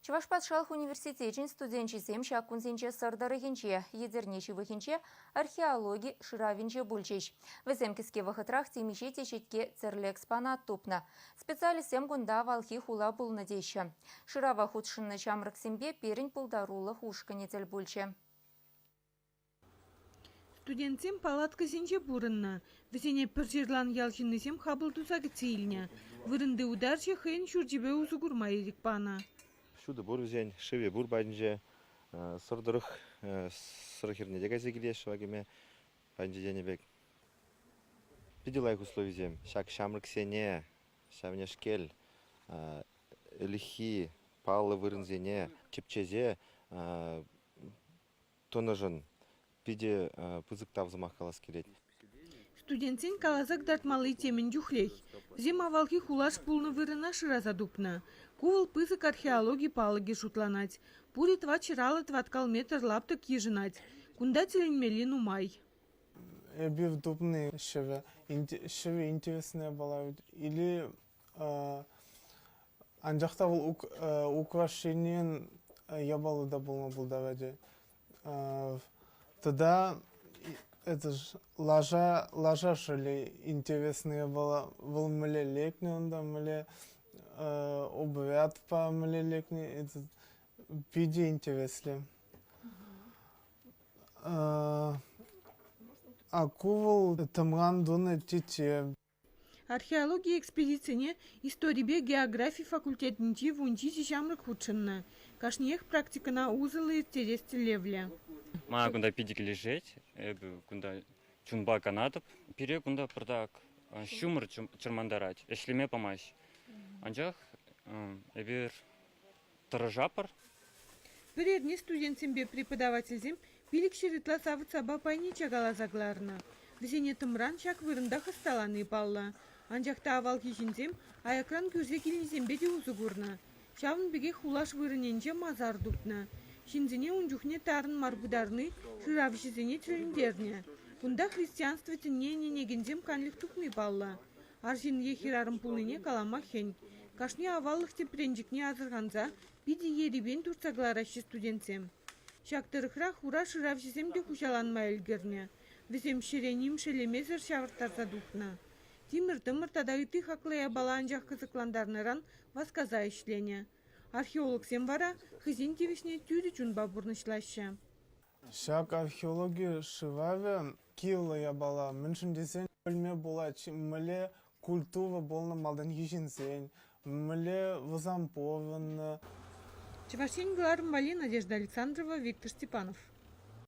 Чувашпатшалық университетін студентчесем шаккунсенче сырдарыхенче, едернечі вахенче археологи шыравенче бульчеш. Візем кіске вахытрах темеше тешетке церлі экспонат тупна. Специалистем гунда валхи хула булны дейші. Шырава худшынны чамрыксембе перін пулдарулы хушканетел бульче. Студентсем палатка сенче бурынна. Весене піржерлан ялшыннысем хабыл тусагы цейлня. Вырынды ударче хын шурджибе узугурма ерик пана. Шуды бур візен шыве бур бәдінже сұрдырық сұрықеріне дегазы келеш вагеме бәдінже денебек. Пиделайк условизем. Шак шамрыксене, шавнешкел, элихи, палы вырынзене, чепчезе, тонажын. Пиде пызыктав замах калас келет. Студентсен калазак дартмалы темен жухлех. Зима валки хулаш пулны вырына шыраза дупна. Кувал пызык археологии палаги шутланать. Пури тва чиралы тваткал метр лаптык ежинать. Кунда теленмелин умай. Эбив дупны шеве интересная была. Или анжахтавыл украшениен ябалы да был даваде. Тогда это ж ложа шли интересные было мле лекни он да мле обряд по мле лекни это пиди интересли. А кувал тамран дуне тите. Археология экспедицияне историбе географии факультетничи вунчи сишамрык худшынна. Кашниех практикана узылы терести левля. Ма кунда пидик лежеть, кунда чунба канатып, пире кунда продак шумыр чырмандарать, эшлеме помощь. Анжах эбир тырыжапыр. Передне студентсембе преподавательзем пилик шеритла савыт саба пайнича галазагларна. Весене тымран шак вырында хасталаны палла. Анжахта авал кишинзем аякран күрзе килинзембе де узугурна. Шавын беге хулаш вырыненче мазар дупна. Шинзине унжухне тарын марбударны шыравшизине тюрендерне. Кунда христианство тенне негензем канлих тухны палла. Аржин ехирарым пулыне калама хень. Кашне аваллых тепренжикне азырганза биди ерибен турцагларащи студентсем. Шактырыхра хура шыравшизем де хушаланма элгерне. Весем шереним шелемезер шавыртарса духна. Тимір-тымыр тадайты хаклая баланжах кызыкландарныран васказа ишлене. Археолог сем вара хызин тивишне тюри чунба бурнышлаща. Шак археология шываве килла я бала. Меншин десен бөлме бола, мле культура болна малдан ешинсен, мле вазампован. Чевашень Гларм Вали, Надежда Александрова, Виктор Степанов.